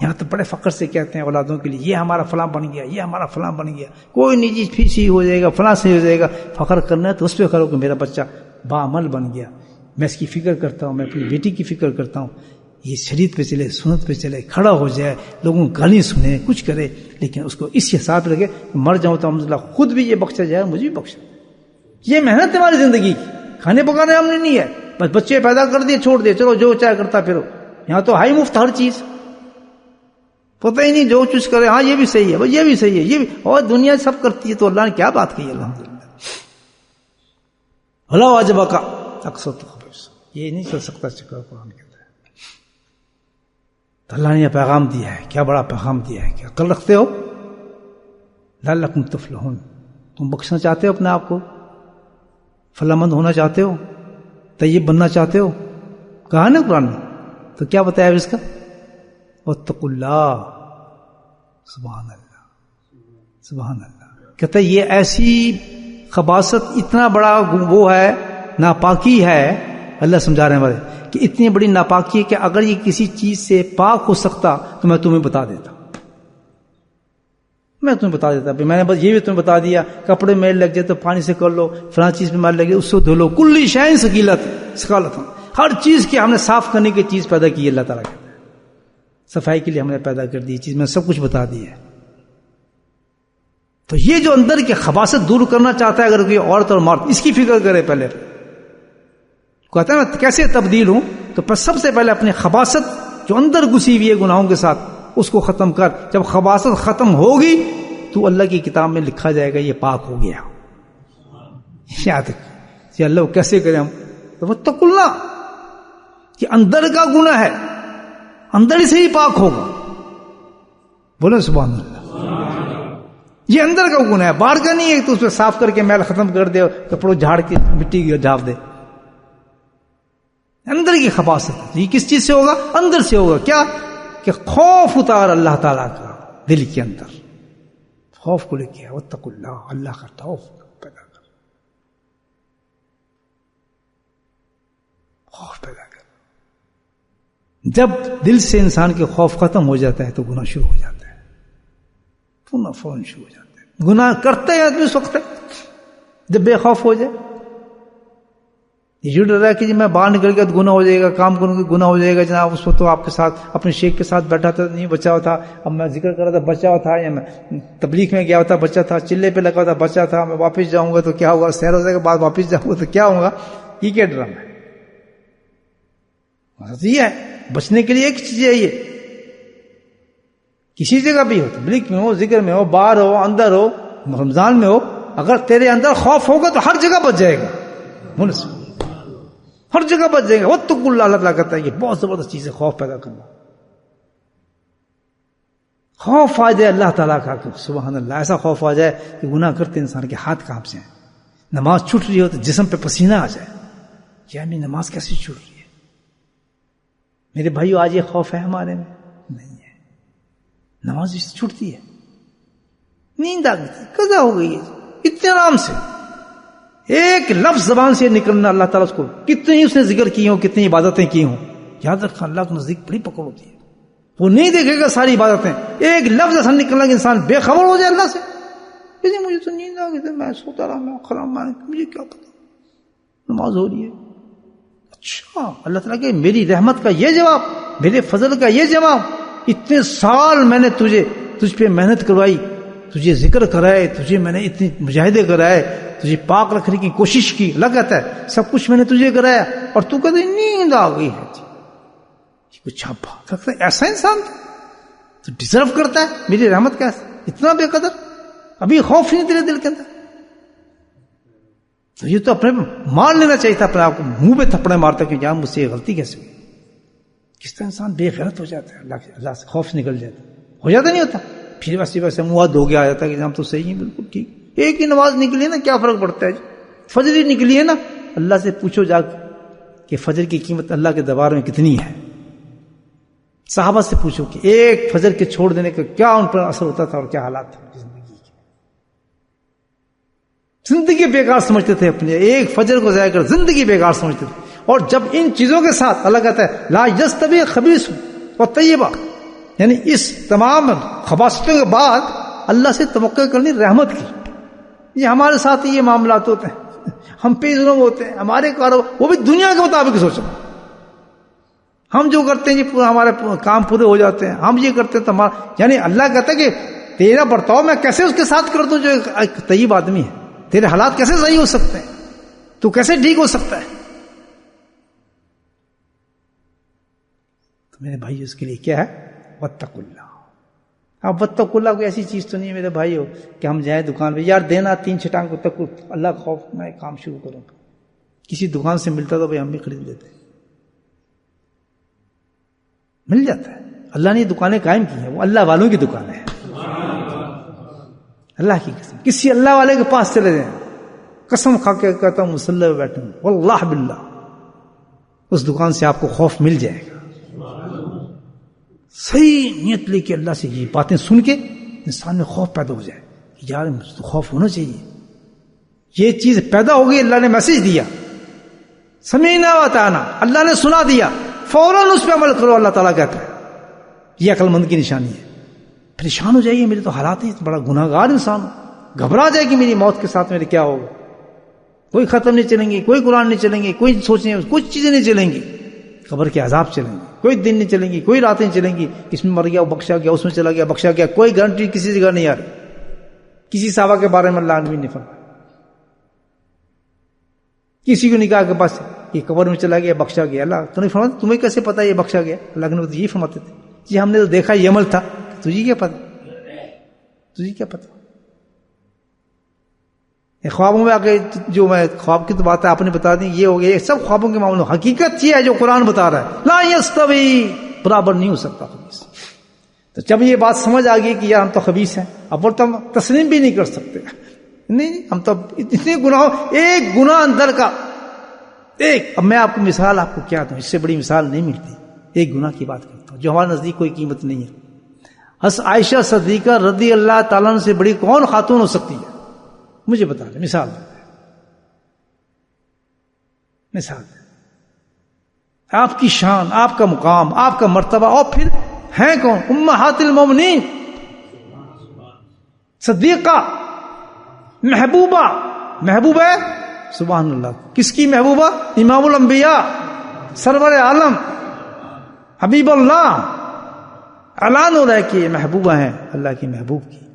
یہاں تو بڑے فخر سے کہتے ہیں اولادوں کے لیے, یہ ہمارا فلاں بن گیا, یہ ہمارا فلاں بن گیا. کوئی نہیں جی پھر صحیح ہو جائے گا, فلاں صحیح ہو جائے گا. فخر کرنا ہے تو اس پہ کرو کہ میرا بچہ باعمل بن گیا, میں اس کی فکر کرتا ہوں, میں اپنی بیٹی کی فکر کرتا ہوں, یہ شریعت پہ چلے, سنت پہ چلے, کھڑا ہو جائے, لوگوں کو گالی سنے, کچھ کرے, لیکن اس کو اس حساب رکھے مر جاؤں تو الحمدللہ خود بھی یہ بخشا جائے, مجھے بھی بخشا. یہ محنت ہماری زندگی کی, کھانے پکانے ہم نے نہیں ہے, بس بچے پیدا کر دیے, چھوڑ دیے, چلو جو چاہے کرتا پھرو. یہاں تو ہائی مفت ہر چیز, پتہ ہی نہیں, جو چیز کرے, ہاں یہ بھی صحیح ہے, یہ بھی صحیح ہے, یہ بھی, اور دنیا سب کرتی ہے. تو اللہ نے کیا بات کہی, الحمدللہ. اللہ واجبہ کا اکثر تو یہ نہیں چل سکتا. چکر قرآن کہتا ہے تو اللہ نے یہ پیغام دیا ہے. کیا بڑا پیغام دیا ہے, کیا عقل رکھتے ہو, لعلکم تفلحون. تم بخشنا چاہتے ہو اپنے آپ کو, فلاح مند ہونا چاہتے ہو, طیب بننا چاہتے ہو, کہا نا قرآن میں, تو کیا بتایا اس کا, واتقوا اللہ. سبحان اللہ, سبحان اللہ. کہتا ہے یہ ایسی خباثت, اتنا بڑا وہ ہے, ناپاکی ہے. اللہ سمجھا رہے ہیں ہمارے کہ اتنی بڑی ناپاکی ہے کہ اگر یہ کسی چیز سے پاک ہو سکتا تو میں تمہیں بتا دیتا, میں تمہیں بتا دیتا. میں نے بس یہ بھی تمہیں بتا دیا, کپڑے میل لگ جائے تو پانی سے کر لو, فلاں چیز میں میل لگ جائے اس سے دھو لو. کلی شیء ثقالۃ, ہر چیز کی ہم نے صاف کرنے کی چیز پیدا کی. اللہ تعالیٰ کہتا ہے صفائی کے لیے ہم نے پیدا کر دی چیز, میں سب کچھ بتا دی ہے. تو یہ جو اندر کی خباثت دور کرنا چاہتا ہے, اگر کوئی عورت اور مرد, اس کی فکر کرے پہلے. کہتا ہے میں کیسے تبدیل ہوں, تو سب سے پہلے اپنی خباثت جو اندر گھسی ہوئی ہے گناہوں کے ساتھ, اس کو ختم کر. جب خباثت ختم ہوگی تو اللہ کی کتاب میں لکھا جائے گا یہ پاک ہو گیا. یاد رکھ, اللہ کیسے کریں ہم, تو واتقوا اللہ. کہ اندر کا گناہ ہے، اندر ہی سے ہی پاک ہوگا. بولے سبحان اللہ. یہ اندر کا گناہ ہے، باہر کا نہیں ہے تو اس پہ صاف کر کے میل ختم کر دے، کپڑوں جھاڑ کے مٹی کی ڈھانپ دے. اندر کی خباثت. یہ کس چیز سے ہوگا؟ اندر سے ہوگا. کیا کہ خوف اتار اللہ تعالیٰ کا دل کے اندر، خوف کو لے کے واتقوا اللہ، اللہ کا خوف پیدا کر، خوف پیدا کر. جب دل سے انسان کے خوف ختم ہو جاتا ہے تو گناہ شروع ہو جاتا ہے، پورا فوراً شروع ہو جاتا ہے. گناہ کرتے ہیں آدمی اس وقت جب بے خوف ہو جائے. یہ ڈر رہا ہے کہ جی میں باہر نکل گیا تو گناہ ہو جائے گا، کام کروں گا گناہ ہو جائے گا. جناب اس وقت تو آپ کے ساتھ اپنے شیخ کے ساتھ بیٹھا تھا نہیں بچا ہوا تھا، اب میں ذکر کر رہا تھا بچا ہوا تھا، یا میں تبلیغ میں گیا ہوتا بچا تھا، چلے پہ لگا ہوتا بچا تھا، میں واپس جاؤں گا تو کیا ہوگا، سیر ہو جائے گا بعد واپس جاؤں گا تو کیا ہوگا. یہ کیا ڈرامہ ہے؟ یہ ہے بچنے کے لیے ایک چیز ہے. یہ کسی جگہ بھی ہو، تبلیغ میں ہو، ذکر میں ہو، باہر ہو، اندر ہو، رمضان میں ہو، اگر تیرے اندر خوف ہوگا تو ہر جگہ بچ جائے گا. ہر جگہ بچ جائے گا. واتقوا اللہ، اللہ تعالیٰ کہتا ہے یہ بہت زبردست چیز ہے خوف پیدا کرنا. خوف آ جائے اللہ تعالیٰ کا کہ سبحان اللہ، ایسا خوف آ جائے کہ گناہ کرتے انسان کے ہاتھ کانپ جائیں، نماز چھوٹ رہی ہو تو جسم پہ پسینہ آ جائے، یعنی نماز کیسے چھوٹ رہی ہے. میرے بھائیو آج یہ خوف ہے ہمارے میں؟ نہیں ہے. نماز اس سے چھوٹتی ہے، نیند آ گئی، قضا ہو گئی ہے، اتنے آرام سے ایک لفظ زبان سے نکلنا، اللہ تعالیٰ اس کو کتنی اس نے ذکر کی ہوں، کتنی عبادتیں کی ہوں. یاد رکھنا اللہ کے نزدیک بڑی پکڑ ہوتی ہے. وہ نہیں دیکھے گا ساری عبادتیں، ایک لفظ ایسا نکلنا کہ انسان بے خبر ہو جائے اللہ سے. کہ مجھے تو نیند آ گئی تھی، میں سوتا رہا، میں خراب مان، مجھے کیا پتا نماز ہو رہی ہے. اچھا اللہ تعالیٰ کہ میری رحمت کا یہ جواب، میرے فضل کا یہ جواب. اتنے سال میں نے تجھ پہ محنت کروائی، تجھے ذکر کرائے، تجھے میں نے اتنے مجاہدے کرائے، تجھے پاک رکھنے کی کوشش کی. اللہ کہتا ہے سب کچھ میں نے تجھے کرایا اور تو کہتے نیند آ گئی ہے. کچھ چھاپا ایسا انسان تو ڈیزرو کرتا ہے میری رحمت کا اتنا بے قدر. ابھی خوف نہیں تیرے دل کے اندر تو یہ تو اپنے مار لینا چاہیے تھا اپنے آپ کو، منہ پہ تھپڑے مارتا کہ جان مجھ سے یہ غلطی کیسے ہوئی. کس طرح انسان بے غیرت ہو جاتا ہے، اللہ سے خوف نکل جاتا ہو جاتا نہیں ہوتا. پھر ویسے منہ ہاتھ دھو گیا آ جاتا ہے کہ ہم تو صحیح ہیں بالکل ٹھیک. ایک ہی نماز نکلی ہے نا، کیا فرق پڑتا ہے؟ فجر ہی نکلی ہے نا، اللہ سے پوچھو جا کہ فجر کی قیمت اللہ کے دربار میں کتنی ہے. صحابہ سے پوچھو کہ ایک فجر کے چھوڑ دینے کا کیا ان پر اثر ہوتا تھا اور کیا حالات تھے زندگی کے. زندگی بیکار سمجھتے تھے اپنے، ایک فجر کو ضائع کر زندگی بیکار سمجھتے تھے. اور جب ان چیزوں کے ساتھ اللہ کہتا ہے لا یستوی الخبیث والطیبہ، یعنی اس تمام خباثتوں کے بعد اللہ سے توقع کرنی رحمت کی. یہ ہمارے ساتھ یہ معاملات ہوتے ہیں، ہم پہ ظلم ہوتے ہیں، ہمارے کاروبار وہ بھی دنیا کے مطابق سوچو. ہم جو کرتے ہیں جی پورا ہمارے کام پورے ہو جاتے ہیں، ہم یہ کرتے ہیں تو ہمارا، یعنی اللہ کہتا ہے کہ تیرا برتاؤ میں کیسے اس کے ساتھ کر دوں جو ایک طیب آدمی ہے. تیرے حالات کیسے صحیح ہو سکتے ہیں، تو کیسے ٹھیک ہو سکتا ہے. تو میرے بھائی اس کے لیے کیا ہے؟ واتقوا اللہ. اب واتقوا اللہ کوئی ایسی چیز تو نہیں ہے میرے بھائی ہو کہ ہم جائیں دکان پہ یار دینا 3 چھٹانگ کو تک اللہ کا خوف میں کام شروع کروں. کسی دکان سے ملتا تو بھائی ہم بھی خرید لیتے، مل جاتا ہے. اللہ نے یہ دکانیں قائم کی ہیں، وہ اللہ والوں کی دکانیں ہیں. اللہ کی قسم کسی اللہ والے کے پاس چلے جائیں، قسم کھا کے کہتا ہوں مصلی پہ بیٹھوں واللہ باللہ اس دکان سے آپ کو خوف مل جائے گا. صحیح نیت لے کے اللہ سے یہ باتیں سن کے انسان میں خوف پیدا ہو جائے کہ یار تو خوف ہونا چاہیے. یہ چیز پیدا ہو گئی، اللہ نے میسج دیا، سمعنا واطعنا، اللہ نے سنا دیا، فوراً اس پہ عمل کرو. اللہ تعالیٰ کہتا ہے یہ عقل مند کی نشانی ہے. پریشان ہو جائیے میرے تو حالات ہیں، بڑا گناہ گار انسان ہوں، گھبرا جائے کہ میری موت کے ساتھ میرے کیا ہوگا. کوئی ختم نہیں چلیں گے، کوئی قرآن نہیں چلیں گے، کوئی سوچیں کچھ چیزیں نہیں چلیں گی، قبر کے عذاب چلیں گے، کوئی دن نہیں چلیں گی، کوئی راتیں چلیں گی. اس میں مر گیا وہ بخشا گیا، اس میں چلا گیا بخشا گیا، کوئی گارنٹی کسی جگہ نہیں آ رہی. کسی صحابہ کے بارے میں اللہ نے نہیں فرمایا، کسی کو نہیں کہا کہ بس یہ قبر میں چلا گیا بخشا گیا. اللہ تو نہیں فرماتا تمہیں کیسے پتا یہ بخشا گیا؟ اللہ نے تو یہ فرماتے تھے جی ہم نے تو دیکھا یہ عمل تھا، تجھے کیا پتا، تجھے کیا پتا. خوابوں میں آ کے جو میں خواب کی تو بات ہے آپ نے بتا دی، یہ ہو گیا، یہ سب خوابوں کے معاملے. حقیقت یہ ہے جو قرآن بتا رہا ہے، لا یستوی، برابر نہیں ہو سکتا خبیث. تو جب یہ بات سمجھ آ گئی کہ یار ہم تو خبیث ہیں، اب اور تو ہم تسلیم بھی نہیں کر سکتے. نہیں ہم تو اتنے گناہ، ایک گناہ اندر کا ایک. اب میں آپ کو مثال آپ کو کیا دوں، اس سے بڑی مثال نہیں ملتی. ایک گناہ کی بات کرتا ہوں جو ہمارے نزدیک کوئی قیمت نہیں ہے. عائشہ صدیقہ رضی اللہ تعالیٰ عنہ سے بڑی کون خاتون ہو سکتی ہے؟ مجھے بتا دیں، مثال آپ کی شان، آپ کا مقام، آپ کا مرتبہ، اور پھر ہیں کون؟ امہات المومنین، صدیقہ، محبوبہ. محبوبہ ہے سبحان اللہ، کس کی محبوبہ؟ امام الانبیاء، سرور عالم، حبیب اللہ. اعلان ہو رہا ہے کہ یہ محبوبہ ہیں اللہ کی محبوب کی.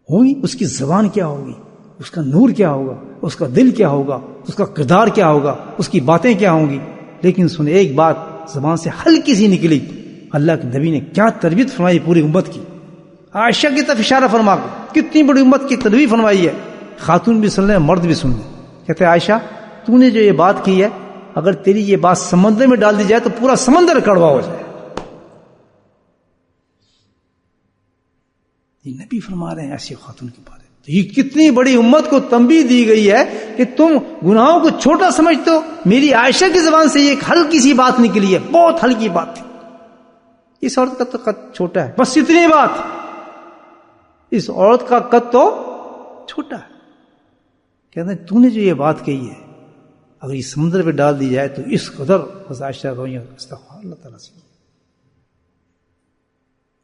ہوگی اس کی زبان کیا ہوگی، اس کا نور کیا ہوگا، اس کا دل کیا ہوگا، اس کا کردار کیا ہوگا، اس کی باتیں کیا ہوں گی. لیکن سنیں، ایک بات زبان سے ہلکی سی نکلی، اللہ کے نبی نے کیا تربیت فرمائی پوری امت کی. عائشہ کی طرف اشارہ فرما کر کتنی بڑی امت کی تربیت فرمائی ہے. خاتون بھی سن لیں، مرد بھی سن لیں. کہتے ہیں عائشہ تو نے جو یہ بات کی ہے، اگر تیری یہ بات سمندر میں ڈال دی جائے تو پورا سمندر کڑوا ہو جائے. یہ نبی فرما رہے ہیں ایسی خاتون کے بارے میں. تو یہ کتنی بڑی امت کو تنبیہ دی گئی ہے کہ تم گناہوں کو چھوٹا سمجھتے ہو. میری عائشہ کی زبان سے یہ ایک ہلکی سی بات نکلی ہے، بہت ہلکی بات تھی. اس عورت کا تو قد چھوٹا ہے، بس اتنی بات. اس عورت کا قد تو چھوٹا ہے. کہتے ہیں تو نے جو یہ بات کہی ہے اگر یہ سمندر پہ ڈال دی جائے تو اس قدر عائشہ روئیں. استغفر اللہ تعالیٰ سے.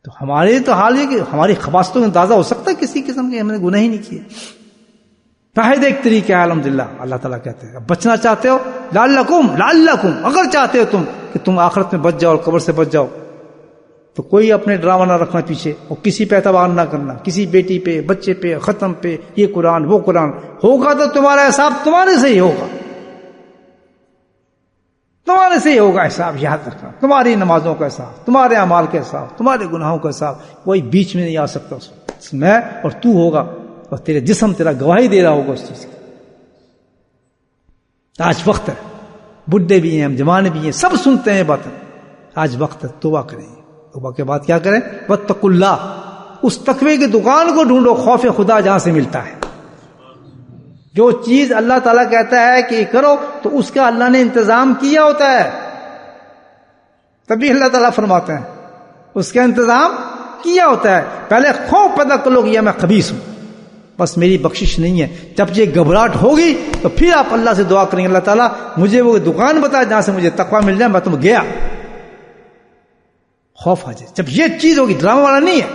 تو ہمارے تو حال یہ کہ ہماری خباستوں میں اندازہ ہو سکتا ہے کسی قسم کے ہم نے گناہ ہی نہیں کیے. شاہد ایک طریقہ ہے الحمدللہ. اللہ تعالیٰ کہتے ہیں بچنا چاہتے ہو لعلکم، اگر چاہتے ہو تم کہ تم آخرت میں بچ جاؤ اور قبر سے بچ جاؤ تو کوئی اپنے ڈرامہ نہ رکھنا پیچھے، اور کسی پہ اعتبار نہ کرنا، کسی بیٹی پہ، بچے پہ، ختم پہ، یہ قرآن وہ قرآن. ہوگا تو تمہارا حساب تمہارے سے ہی ہوگا، تمہارے سے ہی ہوگا حساب. یاد رکھنا، تمہاری نمازوں کا حساب، تمہارے اعمال کا حساب، تمہارے گناہوں کا حساب، کوئی بیچ میں نہیں آ سکتا. میں اور تو ہوگا، اور تیرے جسم تیرا گواہی دے رہا ہوگا اس چیز کی. آج وقت ہے، بڈھے بھی ہیں، جوان بھی ہیں، سب سنتے ہیں باتیں. آج وقت ہے توبہ کریں. توبہ کے بعد کیا کریں؟ واتقوا اللہ. اس تقوی کی دکان کو ڈھونڈو، خوف خدا جہاں سے ملتا ہے. جو چیز اللہ تعالیٰ کہتا ہے کہ کرو تو اس کا اللہ نے انتظام کیا ہوتا ہے، تبھی اللہ تعالیٰ فرماتے ہیں اس کا انتظام کیا ہوتا ہے. پہلے خوف پیدا کر لو کہ یہ میں خبیث ہوں، بس میری بخشش نہیں ہے. جب یہ گھبراہٹ ہوگی تو پھر آپ اللہ سے دعا کریں گے اللہ تعالیٰ مجھے وہ دکان بتا جہاں سے مجھے تقویٰ مل جائے، میں تم گیا. خوف آ جائے. جب یہ چیز ہوگی، ڈرامہ والا نہیں ہے،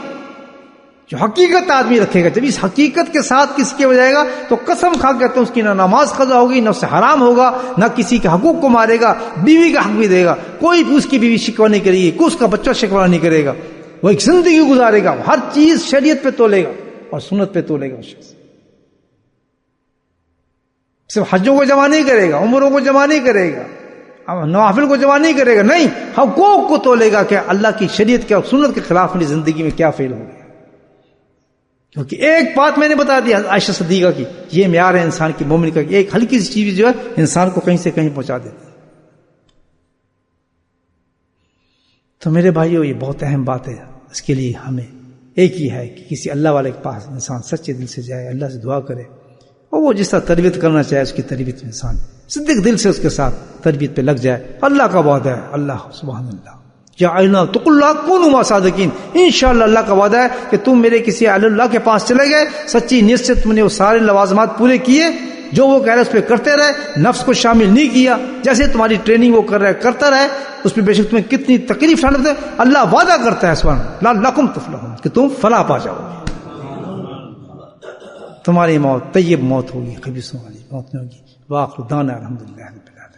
جو حقیقت آدمی رکھے گا، جب اس حقیقت کے ساتھ کسی کے ہو جائے گا تو قسم کھا کے کہتے ہیں اس کی نہ نماز قضا ہوگی، نہ اس سے حرام ہوگا، نہ کسی کے حقوق کو مارے گا، بیوی کا حق بھی دے گا. کوئی بھی اس کی بیوی شکوہ نہیں کرے گی، کوئی اس کا بچہ شکوہ نہیں کرے گا. وہ ایک زندگی گزارے گا، ہر چیز شریعت پہ تولے گا اور سنت پہ تولے گا. صرف حجوں کو جمع نہیں کرے گا، عمروں کو جمع نہیں کرے گا، نوافل کو جمع نہیں کرے گا، نہیں، حقوق کو تولے گا کہ اللہ کی شریعت کے اور سنت کے خلاف میری زندگی میں کیا فعل ہو گیا. کیونکہ ایک بات میں نے بتا دی عائشہ صدیقہ کی، یہ معیار ہے انسان کی، مومن کا، ایک ہلکی سی چیز جو ہے انسان کو کہیں سے کہیں پہنچا دیتی ہے. تو میرے بھائیو یہ بہت اہم بات ہے. اس کے لیے ہمیں ایک ہی ہے کہ کسی اللہ والے کے پاس انسان سچے دل سے جائے، اللہ سے دعا کرے، اور وہ جس طرح تربیت کرنا چاہے اس کی تربیت میں انسان صدق دل سے اس کے ساتھ تربیت پہ لگ جائے. اللہ کا وعدہ ہے، اللہ سبحان اللہ جعلنا تقوا اللہ کونوا مع صادقین. انشاءاللہ اللہ کا وعدہ ہے کہ تم میرے کسی اہل اللہ کے پاس چلے گئے، سچی نیت سے تم نے وہ سارے لوازمات پورے کیے، جو وہ کہہ رہے اس پہ کرتے رہے، نفس کو شامل نہیں کیا، جیسے تمہاری ٹریننگ وہ کر رہا ہے کرتا رہے، اس پہ بے شک تمہیں کتنی تکلیف اٹھانا پڑتا ہے. اللہ وعدہ کرتا ہے سبحان لعلکم تفلحون کہ تم فلاح پا جاؤ گے. تمہاری موت طیب موت ہوگی، خبیثوں والی موت نہیں ہوگی. واخر دعوانا الحمدللہ رب العالمین.